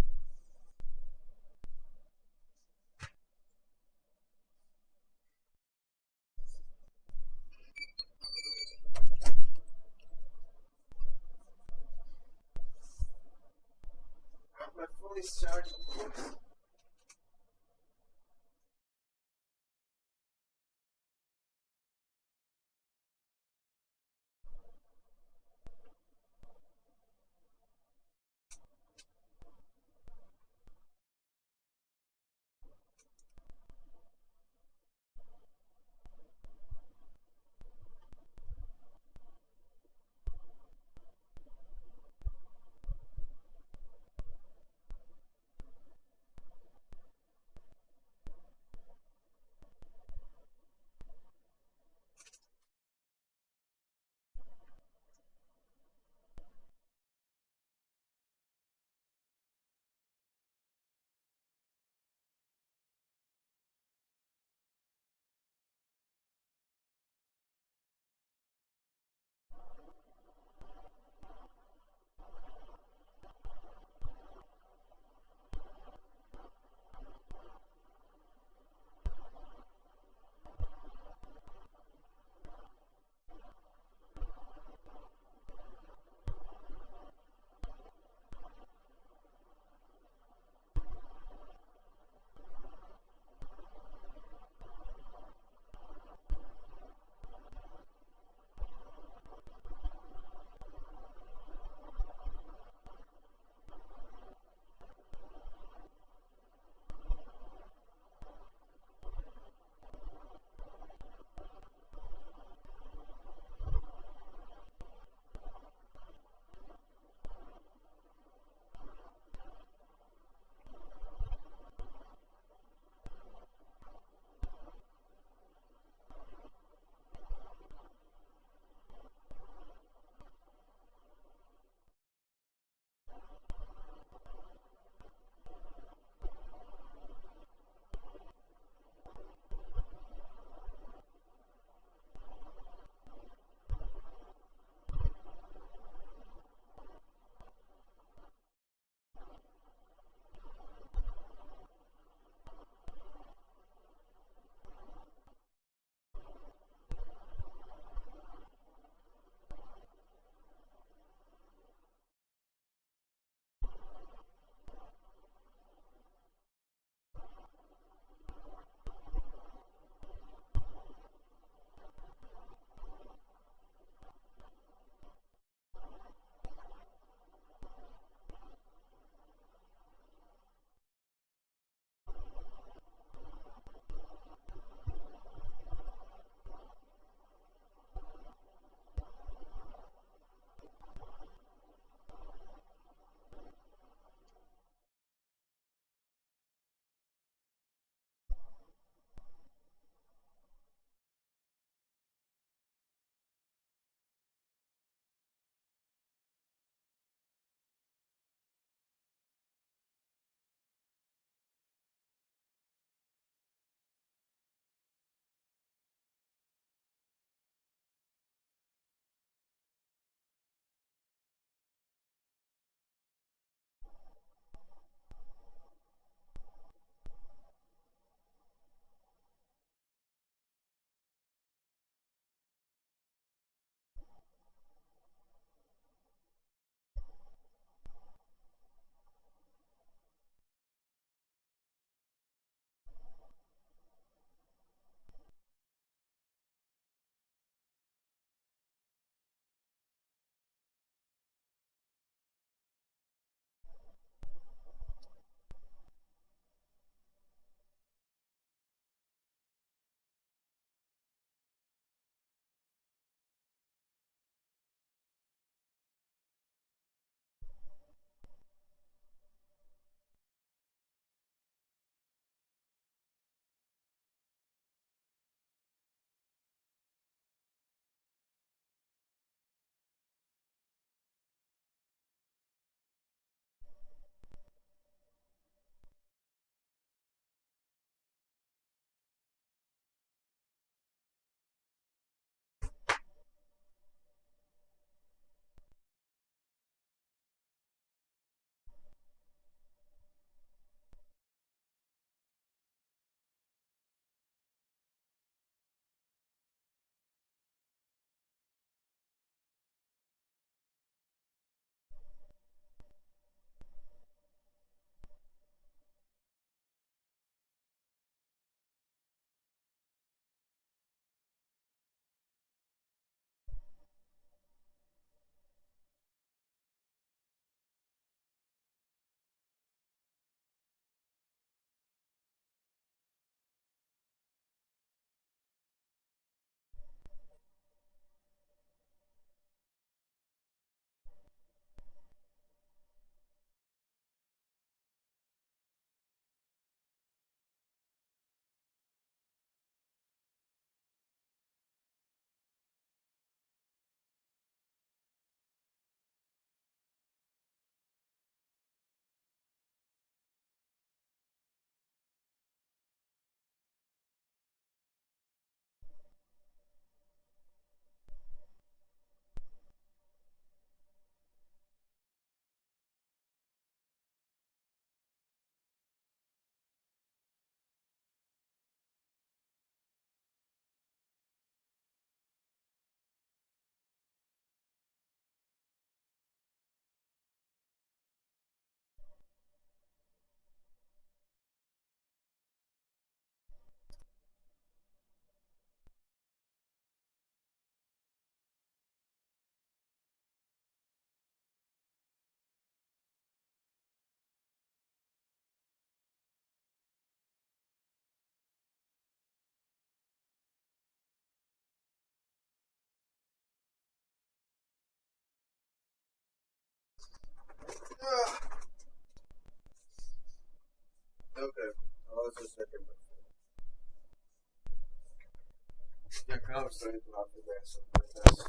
now I'm starting to have regrets on this.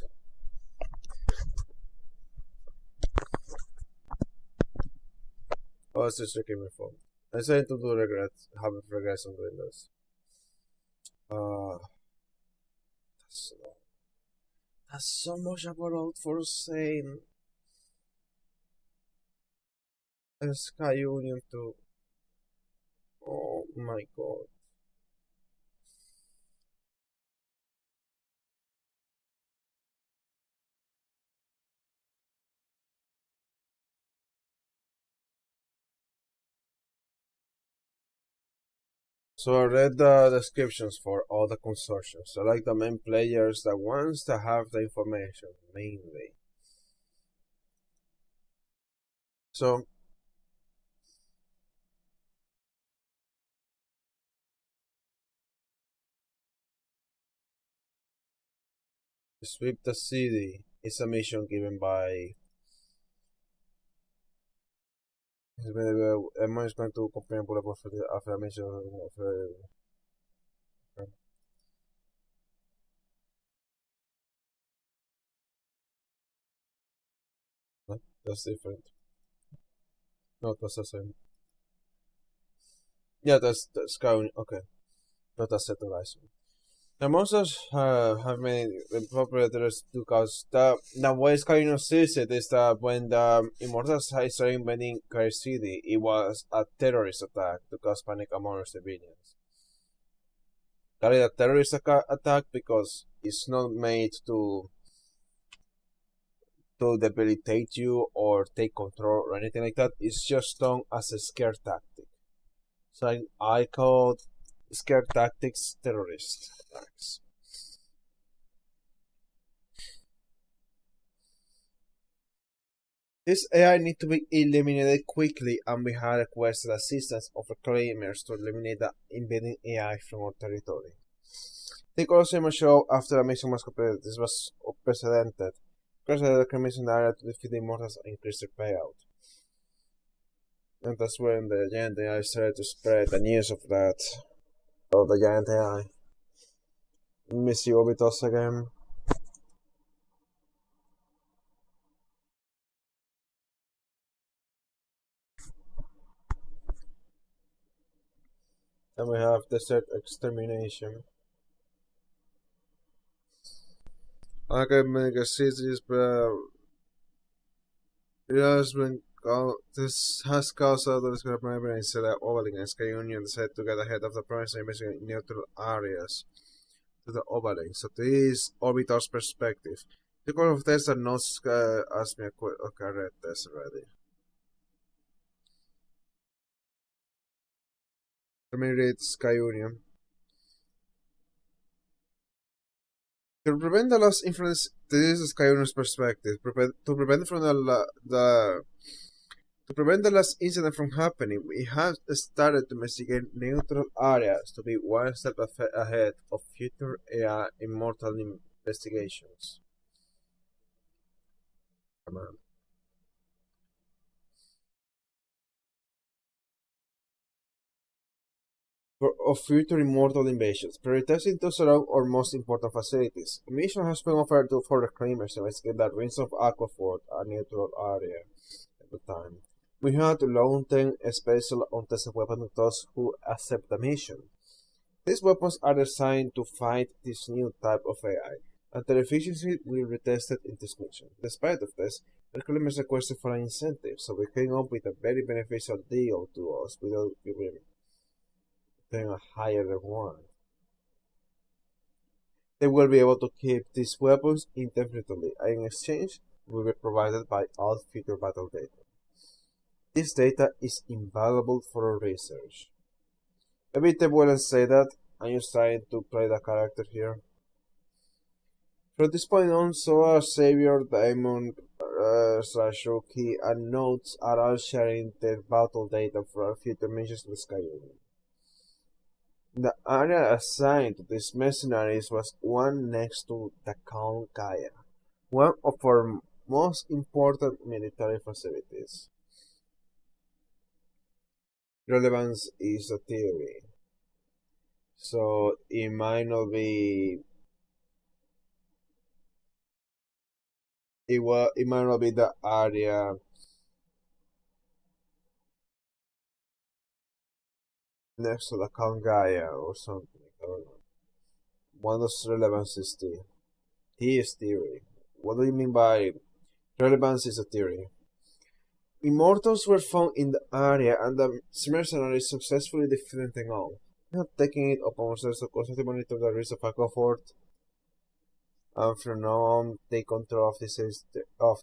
Oh, it's just checking my phone. I'm starting to do have regrets on doing this. That's, that's so much about for saying Sky Union too. Oh my god. So I read the descriptions for all the consortiums. So like the main players, the ones that have the information mainly. So sweep the city is a mission given by Daemon is going to compare bullet after the mission of no, that's different. No, that's the same. Yeah, that's Sky. Okay, not a set horizon. The monsters have made the proprietors because the way Skyrim sees it is that when the Immortals started invading Care City, it was a terrorist attack to cause panic among civilians. That is a terrorist attack because it's not made to debilitate you or take control or anything like that. It's just done as a scare tactic. So I call scare tactics terrorist attacks. This AI needs to be eliminated quickly, and we have requested assistance of reclaimers to eliminate the invading AI from our territory. The Colosseum show after a mission was completed. This was unprecedented. Because the reclaimers in the area to defeat the Immortals and increase their payout. And that's when the giant AI started to spread the news of that. Of the giant AI. Let me see Orbitos again. Then we have desert extermination. Okay, mega cities, but it has been this has caused other discrepancy instead of Ovaling and Sky Union decided to get ahead of the province and investigate neutral areas to the Ovaling. So this is Orbital's perspective. The core of this and notes asked me a question. Okay, I read this already. Let me read Sky Union. To prevent the lost influence, this is Sky Union's perspective. To prevent from to prevent the last incident from happening, we have started to investigate neutral areas to be one step ahead of future AI immortal investigations. Come on. Of future immortal invasions, prioritizing to surround our most important facilities. A mission has been offered for reclaimers to investigate the ruins of Aquafort, a neutral area at the time. We had to long term special untested weapons to those who accept the mission. These weapons are designed to fight this new type of AI, and their efficiency will be tested in this mission. Despite of this, reclaimers requested for an incentive, so we came up with a very beneficial deal to us without giving a higher reward. They will be able to keep these weapons indefinitely, and in exchange will be provided by all future battle data. This data is invaluable for our research. Maybe they wouldn't say that. I'm just trying to play the character here. From this point on, so Savior, Daemon / Rookie, and Notes are all sharing their battle data for our future missions in the Sky Union. The area assigned to these mercenaries was one next to the Count Gaia, one of our most important military facilities. Relevance is a theory, so it might not be It might not be the area next to the Kangaya or something. I don't know. What does relevance is T? T is theory. What do you mean by relevance is a theory? Immortals were found in the area and the mercenaries successfully defeated them all. Not taking it upon ourselves to constantly monitor the risk of Aquafort and from now on take control of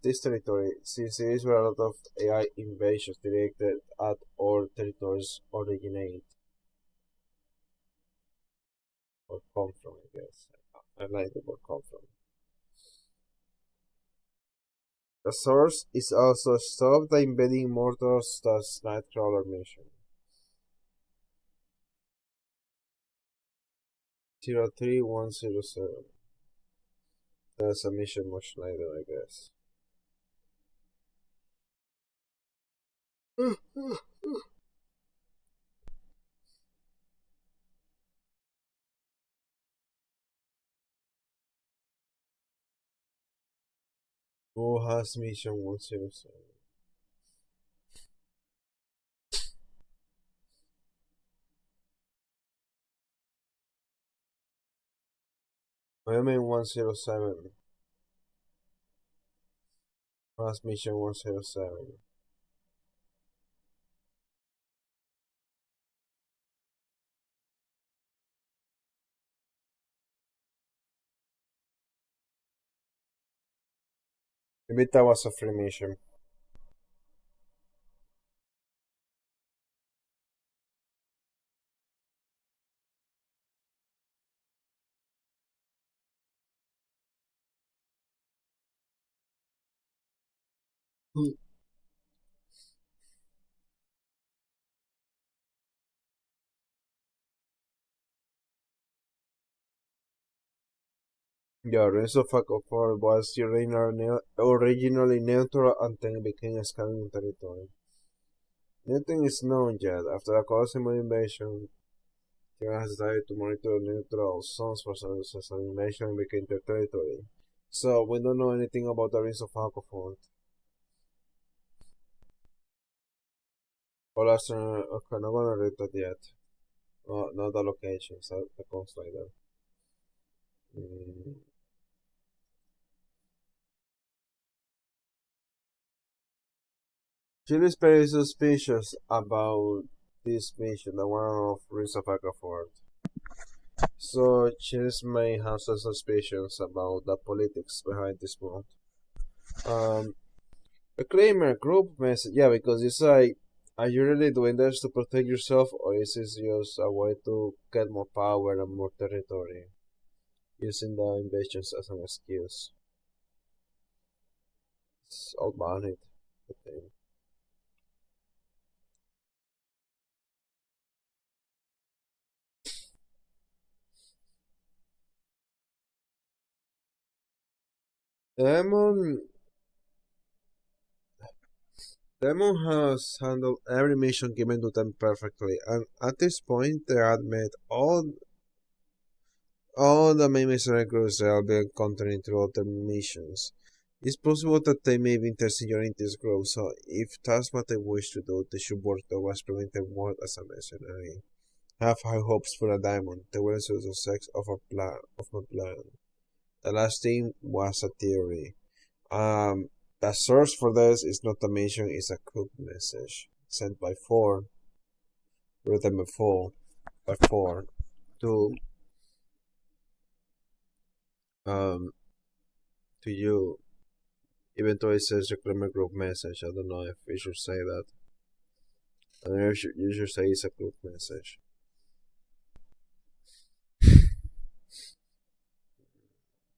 this territory, since there is where a lot of AI invasions directed at our territories originate or come from, I guess. I like the word come from. The source is also stop the embedding mortals that's Nightcrawler mission. 03107. That's a mission much later, I guess. Who has mission 107? I mean 107. Who has mission 107? Maybe that was a free mission. Yeah, Renzo Facofort was originally neutral and then became a scanning territory. Nothing is known yet. After the Colosseum invasion, China has decided to monitor neutral zones for as an invasion and became their territory. So we don't know anything about the Renzo Facofort. Well, okay, not gonna read that yet. Not the locations, the coast like that. She is very suspicious about this mission, the one of Risa Ford. So Chilis may have some suspicions about the politics behind this move. A claimer group message, yeah, because it's like, are you really doing this to protect yourself, or is this just a way to get more power and more territory, using the invasions as an excuse? It's all valid, I think. Daemon Daemon has handled every mission given to them perfectly, and at this point they had met all the main mercenary groups they have been encountering throughout their missions. It's possible that they may be interested in joining this group, so if that's what they wish to do, they should work towards preventing war as a mercenary. Have high hopes for a diamond, the will and success of my plan. The last thing was a theory. The source for this is not a mission, it's a cook message sent by written by four to to you. Even though it says reclaimer group message, I don't know if we should say that. I mean, you should say it's a group message.